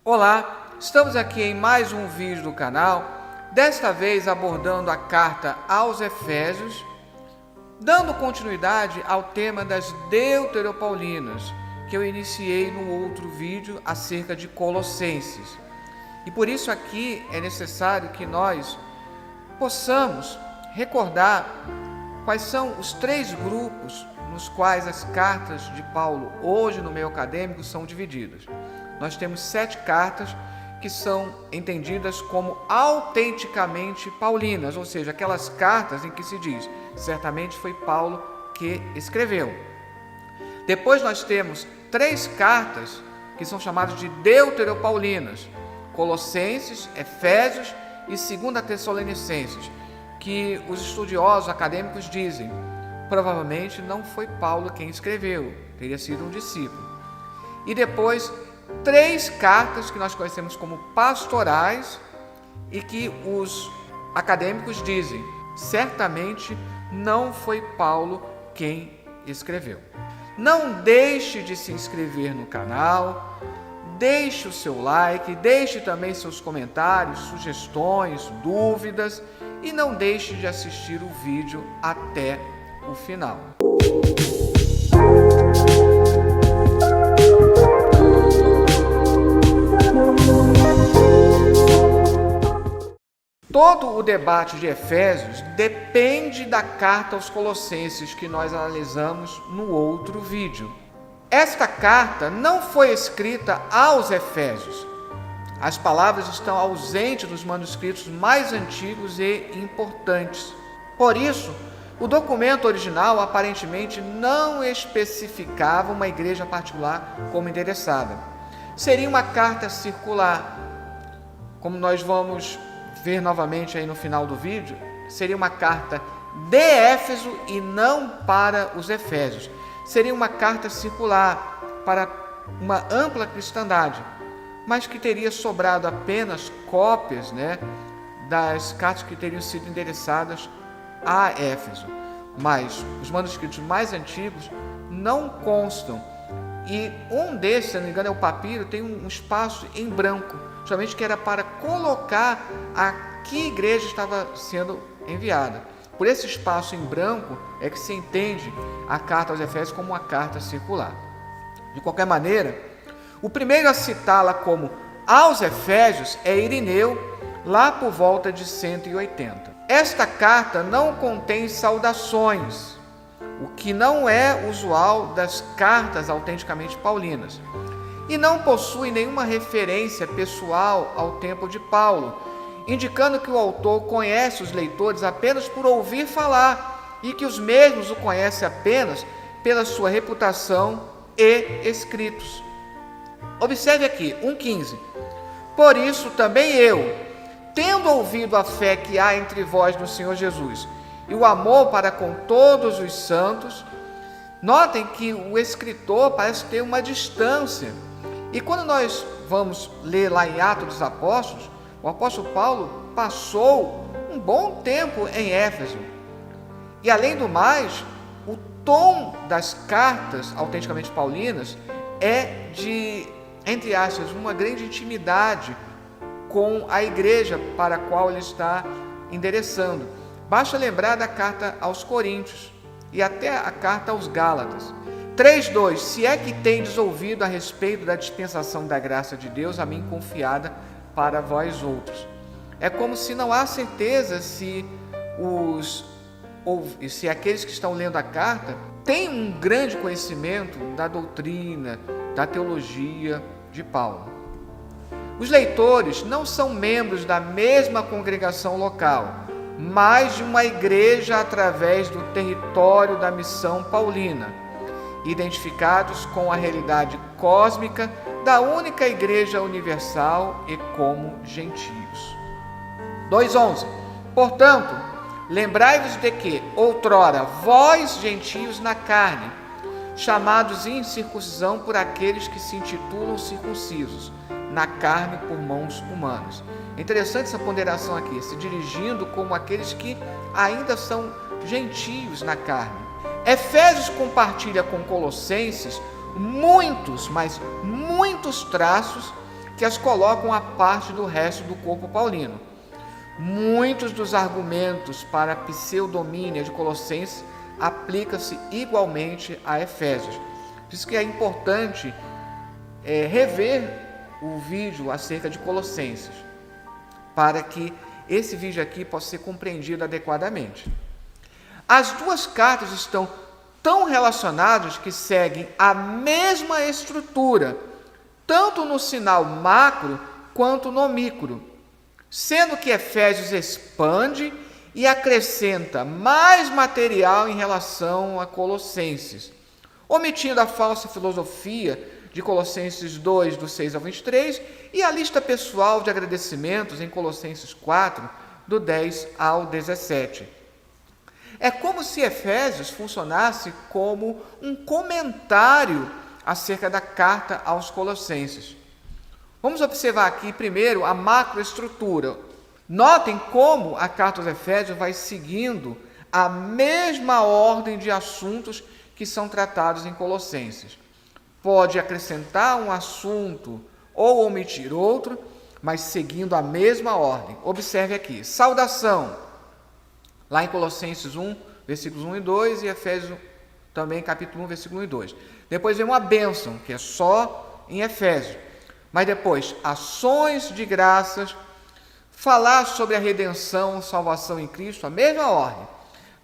Olá, estamos aqui em mais um vídeo do canal, desta vez abordando a carta aos Efésios, dando continuidade ao tema das Deuteropaulinas, que eu iniciei no outro vídeo acerca de Colossenses. E por isso aqui é necessário que nós possamos recordar quais são os três grupos nos quais as cartas de Paulo hoje no meio acadêmico são divididas. Nós temos 7 cartas que são entendidas como autenticamente paulinas, ou seja, aquelas cartas em que se diz, certamente foi Paulo que escreveu. Depois nós temos 3 cartas que são chamadas de deuteropaulinas, Colossenses, Efésios e 2 Tessalonicenses, que os estudiosos acadêmicos dizem, provavelmente não foi Paulo quem escreveu, teria sido um discípulo. E depois 3 cartas que nós conhecemos como pastorais e que os acadêmicos dizem, certamente não foi Paulo quem escreveu. Não deixe de se inscrever no canal, deixe o seu like, deixe também seus comentários, sugestões, dúvidas e não deixe de assistir o vídeo até o final. Todo o debate de Efésios depende da carta aos Colossenses que nós analisamos no outro vídeo. Esta carta não foi escrita aos Efésios. As palavras estão ausentes dos manuscritos mais antigos e importantes. Por isso, o documento original aparentemente não especificava uma igreja particular como interessada. Seria uma carta circular, como nós vamos ver novamente aí no final do vídeo, seria uma carta de Éfeso e não para os Efésios. Seria uma carta circular para uma ampla cristandade, mas que teria sobrado apenas cópias, das cartas que teriam sido endereçadas a Éfeso. Mas os manuscritos mais antigos não constam. E um desses, se não me engano, é o papiro, tem um espaço em branco, justamente que era para colocar a que igreja estava sendo enviada. Por esse espaço em branco é que se entende a carta aos Efésios como uma carta circular. De qualquer maneira, o primeiro a citá-la como aos Efésios é Irineu, lá por volta de 180. Esta carta não contém saudações, o que não é usual das cartas autenticamente paulinas, e não possui nenhuma referência pessoal ao tempo de Paulo, indicando que o autor conhece os leitores apenas por ouvir falar e que os mesmos o conhecem apenas pela sua reputação e escritos. Observe aqui, 1,15. Por isso também eu, tendo ouvido a fé que há entre vós no Senhor Jesus e o amor para com todos os santos, notem que o escritor parece ter uma distância. E quando nós vamos ler lá em Atos dos Apóstolos, o apóstolo Paulo passou um bom tempo em Éfeso. E além do mais, o tom das cartas autenticamente paulinas é de, entre aspas, uma grande intimidade com a igreja para a qual ele está endereçando. Basta lembrar da carta aos Coríntios e até a carta aos Gálatas. 3:2. Se é que tendes ouvido a respeito da dispensação da graça de Deus a mim confiada para vós outros. É como se não há certeza se aqueles que estão lendo a carta têm um grande conhecimento da doutrina, da teologia de Paulo. Os leitores não são membros da mesma congregação local, mas de uma igreja através do território da missão paulina, identificados com a realidade cósmica da única igreja universal e como gentios. 2:11. Portanto, lembrai-vos de que, outrora, vós gentios na carne, chamados incircuncisão por aqueles que se intitulam circuncisos, na carne por mãos humanas. É interessante essa ponderação aqui, se dirigindo como aqueles que ainda são gentios na carne. Efésios compartilha com Colossenses muitos, mas muitos traços que as colocam à parte do resto do corpo paulino. Muitos dos argumentos para a pseudomínia de Colossenses aplicam-se igualmente a Efésios. Por isso que é importante rever o vídeo acerca de Colossenses, para que esse vídeo aqui possa ser compreendido adequadamente. As duas cartas estão tão relacionadas que seguem a mesma estrutura, tanto no sinal macro quanto no micro, sendo que Efésios expande e acrescenta mais material em relação a Colossenses, omitindo a falsa filosofia de Colossenses 2, do 6 ao 23, e a lista pessoal de agradecimentos em Colossenses 4, do 10 ao 17. É como se Efésios funcionasse como um comentário acerca da carta aos Colossenses. Vamos observar aqui primeiro a macroestrutura. Notem como a carta aos Efésios vai seguindo a mesma ordem de assuntos que são tratados em Colossenses. Pode acrescentar um assunto ou omitir outro, mas seguindo a mesma ordem. Observe aqui, saudação, lá em Colossenses 1, versículos 1 e 2, e Efésios também, capítulo 1, versículo 1 e 2. Depois vem uma bênção, que é só em Efésios. Mas depois, ações de graças, falar sobre a redenção, salvação em Cristo, a mesma ordem.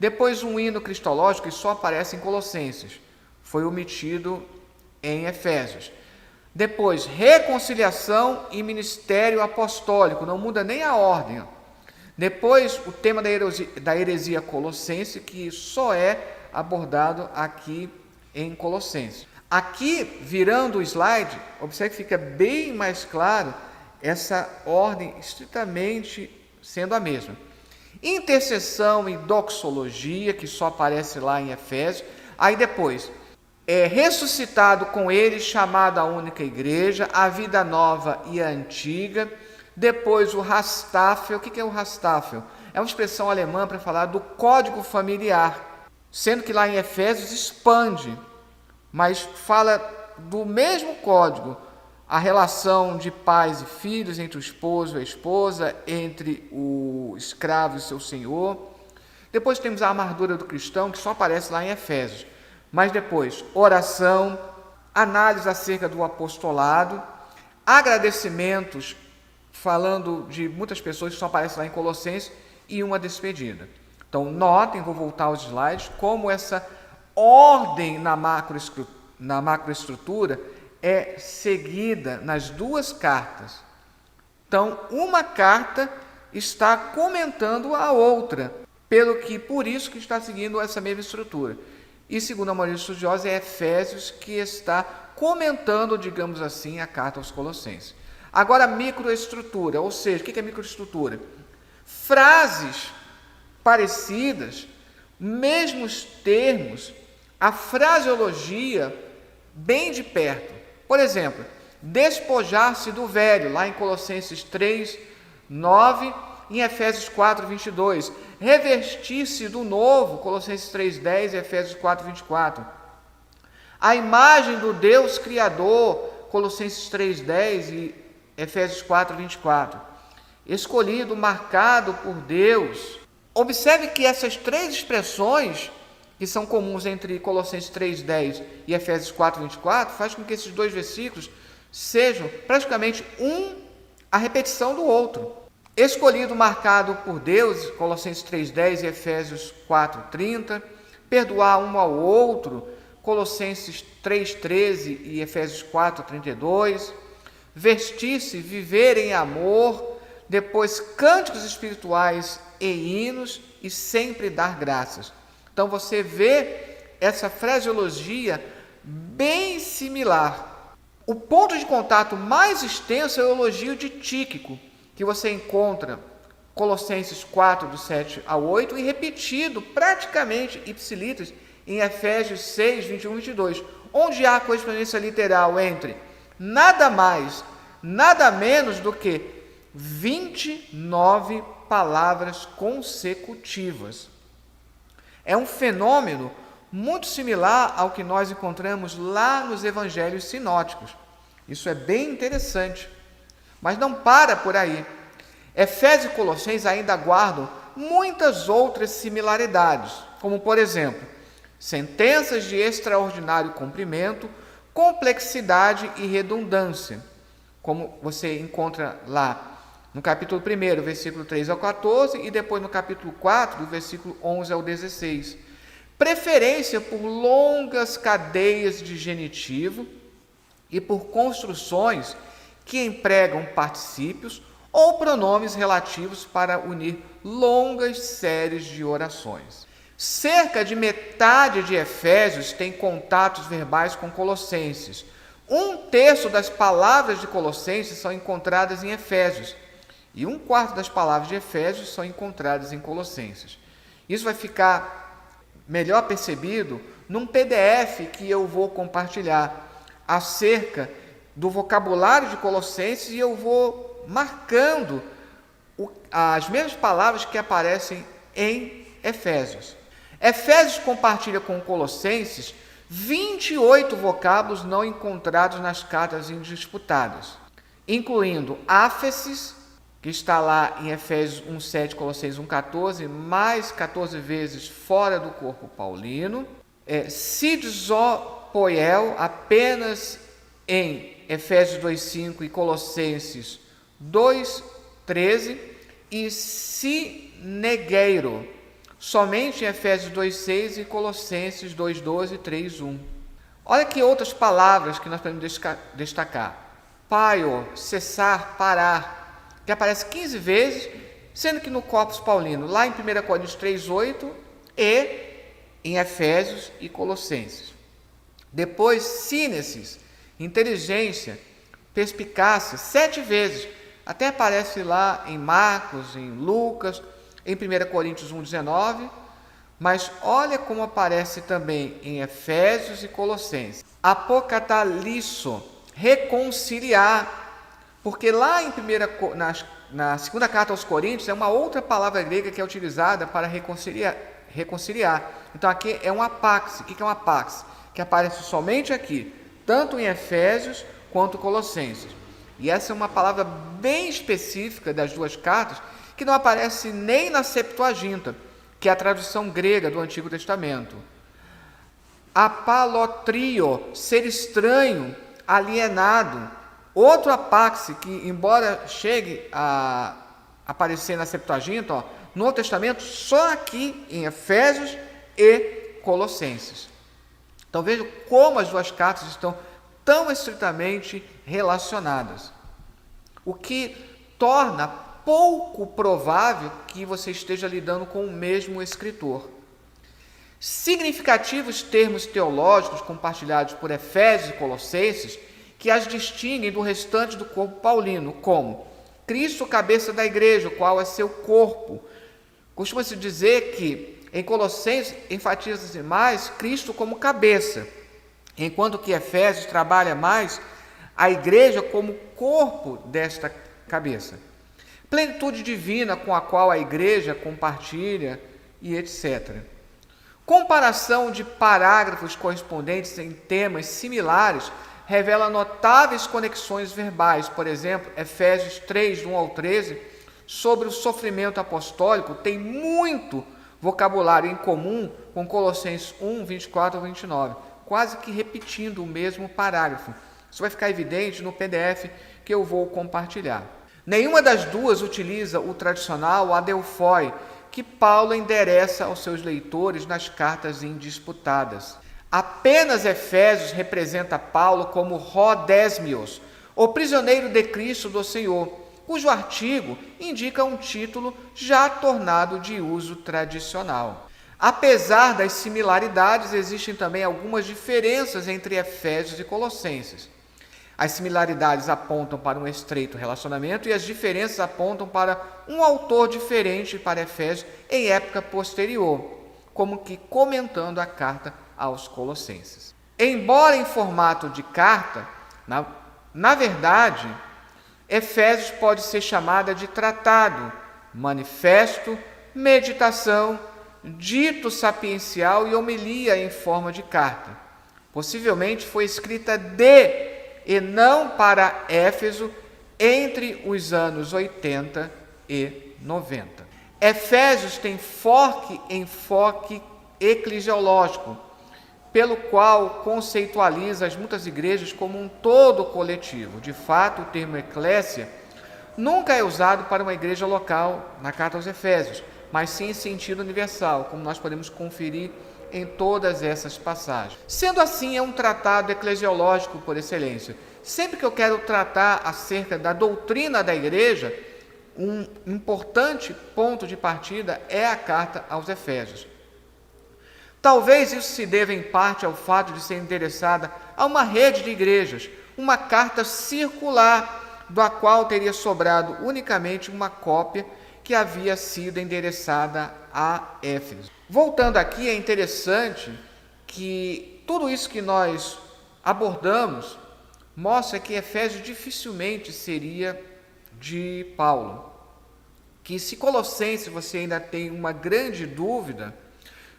Depois um hino cristológico que só aparece em Colossenses, foi omitido em Efésios. Depois, reconciliação e ministério apostólico, não muda nem a ordem. Depois, o tema da heresia colossense, que só é abordado aqui em Colossenses. Aqui, virando o slide, observe que fica bem mais claro essa ordem estritamente sendo a mesma. Intercessão e doxologia, que só aparece lá em Efésios. Aí depois, ressuscitado com ele, chamado a única igreja, a vida nova e a antiga. Depois o Rastafel. O que é o Rastafel? É uma expressão alemã para falar do código familiar, sendo que lá em Efésios expande, mas fala do mesmo código, a relação de pais e filhos, entre o esposo e a esposa, entre o escravo e seu senhor. Depois temos a armadura do cristão, que só aparece lá em Efésios. Mas depois, oração, análise acerca do apostolado, agradecimentos, falando de muitas pessoas que só aparecem lá em Colossenses, e uma despedida. Então, notem, vou voltar aos slides, como essa ordem na macroestrutura é seguida nas duas cartas. Então, uma carta está comentando a outra, por isso que está seguindo essa mesma estrutura. E, segundo a maioria dos estudiosos, é Efésios que está comentando, digamos assim, a carta aos Colossenses. Agora, a microestrutura, ou seja, o que é microestrutura? Frases parecidas, mesmos termos, a fraseologia bem de perto. Por exemplo, despojar-se do velho, lá em Colossenses 3, 9, em Efésios 4, 22. Revestir-se do novo, Colossenses 3, 10 e Efésios 4, 24. A imagem do Deus Criador, Colossenses 3, 10 e Efésios 4, 24. Escolhido, marcado por Deus. Observe que essas três expressões, que são comuns entre Colossenses 3, 10 e Efésios 4, 24, faz com que esses dois versículos sejam praticamente a repetição do outro. Escolhido, marcado por Deus, Colossenses 3, 10 e Efésios 4, 30. Perdoar um ao outro, Colossenses 3, 13 e Efésios 4, 32. Vestir-se, viver em amor. Depois, cânticos espirituais e hinos, e sempre dar graças. Então, você vê essa fraseologia bem similar. O ponto de contato mais extenso é o elogio de Tíquico, que você encontra Colossenses 4, do 7 ao 8, e repetido praticamente ipsilitris em Efésios 6, 21 e 22, onde há correspondência literal entre nada mais, nada menos do que 29 palavras consecutivas. É um fenômeno muito similar ao que nós encontramos lá nos evangelhos sinóticos. Isso é bem interessante. Mas não para por aí. Efésios e Colossenses ainda guardam muitas outras similaridades, como, por exemplo, sentenças de extraordinário cumprimento, complexidade e redundância, como você encontra lá no capítulo 1, versículo 3 ao 14, e depois no capítulo 4, do versículo 11 ao 16. Preferência por longas cadeias de genitivo e por construções que empregam particípios ou pronomes relativos para unir longas séries de orações. Cerca de metade de Efésios tem contatos verbais com Colossenses. 1/3 das palavras de Colossenses são encontradas em Efésios, e 1/4 das palavras de Efésios são encontradas em Colossenses. Isso vai ficar melhor percebido num PDF que eu vou compartilhar acerca do vocabulário de Colossenses, e eu vou marcando as mesmas palavras que aparecem em Efésios. Efésios compartilha com Colossenses 28 vocábulos não encontrados nas cartas indisputadas, incluindo áfesis, que está lá em Efésios 1:7, Colossenses 1:14, mais 14 vezes fora do corpo paulino. Sidzopoiel, apenas em Efésios 2:5 e Colossenses 2:13, e sinegueiro, somente em Efésios 2:6 e Colossenses 2:12 e 3:1. Olha que outras palavras que nós podemos destacar. Paio, cessar, parar, que aparece 15 vezes, sendo que no Corpus Paulino, lá em 1 Coríntios 3:8 e em Efésios e Colossenses. Depois, sínesis, inteligência, perspicácia, 7 vezes, até aparece lá em Marcos, em Lucas, em 1 Coríntios 1:19, mas olha como aparece também em Efésios e Colossenses. Apocatalisso, reconciliar, porque lá na segunda carta aos Coríntios é uma outra palavra grega que é utilizada para reconciliar. Então aqui é um apax. O que é um apax? Que aparece somente aqui, tanto em Efésios quanto Colossenses. E essa é uma palavra bem específica das duas cartas, que não aparece nem na Septuaginta, que é a tradução grega do Antigo Testamento. Apalotrio, ser estranho, alienado. Outro apaxe que, embora chegue a aparecer na Septuaginta, no Novo Testamento, só aqui em Efésios e Colossenses. Então vejam como as duas cartas estão tão estritamente relacionadas, o que torna pouco provável que você esteja lidando com o mesmo escritor. Significativos termos teológicos compartilhados por Efésios e Colossenses que as distinguem do restante do corpo paulino, como Cristo, cabeça da igreja, o qual é seu corpo. Costuma-se dizer que em Colossenses enfatiza-se mais Cristo como cabeça, enquanto que Efésios trabalha mais a igreja como corpo desta cabeça. Plenitude divina com a qual a igreja compartilha e etc. Comparação de parágrafos correspondentes em temas similares revela notáveis conexões verbais. Por exemplo, Efésios 3, do 1 ao 13, sobre o sofrimento apostólico, tem muito vocabulário em comum com Colossenses 1, 24 ao 29, quase que repetindo o mesmo parágrafo. Isso vai ficar evidente no PDF que eu vou compartilhar. Nenhuma das duas utiliza o tradicional adelphoi, que Paulo endereça aos seus leitores nas cartas indisputadas. Apenas Efésios representa Paulo como Rodésmios, o prisioneiro de Cristo do Senhor, cujo artigo indica um título já tornado de uso tradicional. Apesar das similaridades, existem também algumas diferenças entre Efésios e Colossenses. As similaridades apontam para um estreito relacionamento e as diferenças apontam para um autor diferente para Efésios em época posterior, como que comentando a carta aos Colossenses. Embora em formato de carta, na verdade, Efésios pode ser chamada de tratado, manifesto, meditação, dito sapiencial e homilia em forma de carta. Possivelmente foi escrita de e não para Éfeso entre os anos 80 e 90. Efésios tem forte enfoque eclesiológico, pelo qual conceitualiza as muitas igrejas como um todo coletivo. De fato, o termo eclésia nunca é usado para uma igreja local na carta aos Efésios, mas sim em sentido universal, como nós podemos conferir em todas essas passagens. Sendo assim, é um tratado eclesiológico por excelência. Sempre que eu quero tratar acerca da doutrina da igreja, um importante ponto de partida é a carta aos Efésios. Talvez isso se deva em parte ao fato de ser endereçada a uma rede de igrejas, uma carta circular, da qual teria sobrado unicamente uma cópia que havia sido endereçada a Éfeso. Voltando aqui, é interessante que tudo isso que nós abordamos mostra que Efésios dificilmente seria de Paulo. Que se Colossenses você ainda tem uma grande dúvida,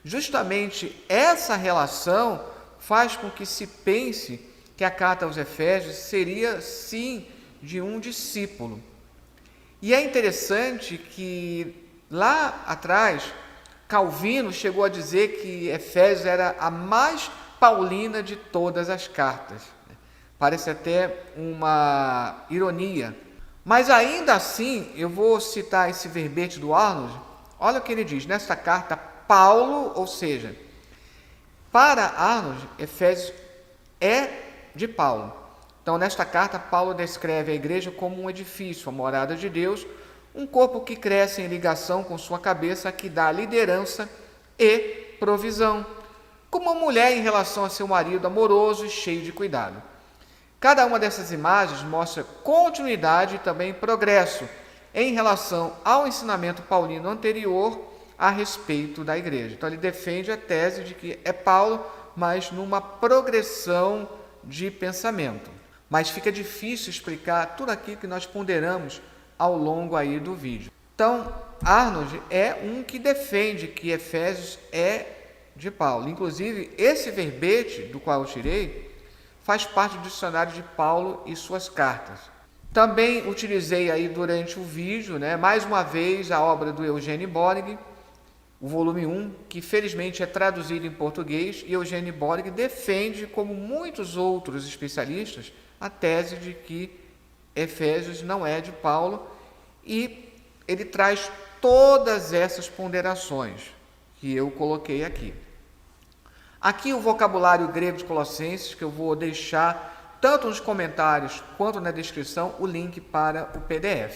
justamente essa relação faz com que se pense que a carta aos Efésios seria, sim, de um discípulo. E é interessante que, lá atrás, Calvino chegou a dizer que Efésios era a mais paulina de todas as cartas. Parece até uma ironia. Mas ainda assim, eu vou citar esse verbete do Arnold. Olha o que ele diz, nesta carta, Paulo, ou seja, para Arnold, Efésios é de Paulo. Então, nesta carta, Paulo descreve a igreja como um edifício, a morada de Deus, um corpo que cresce em ligação com sua cabeça, que dá liderança e provisão, como uma mulher em relação a seu marido amoroso e cheio de cuidado. Cada uma dessas imagens mostra continuidade e também progresso em relação ao ensinamento paulino anterior a respeito da igreja. Então, ele defende a tese de que é Paulo, mas numa progressão de pensamento. Mas fica difícil explicar tudo aquilo que nós ponderamos ao longo aí do vídeo. Então, Arnold é um que defende que Efésios é de Paulo. Inclusive, esse verbete do qual eu tirei faz parte do dicionário de Paulo e suas cartas. Também utilizei aí durante o vídeo, mais uma vez, a obra do Eugene Borg, o volume 1, que felizmente é traduzido em português, e Eugene Borg defende, como muitos outros especialistas, a tese de que Efésios não é de Paulo, e ele traz todas essas ponderações que eu coloquei aqui. Aqui o vocabulário grego de Colossenses, que eu vou deixar tanto nos comentários quanto na descrição o link para o PDF.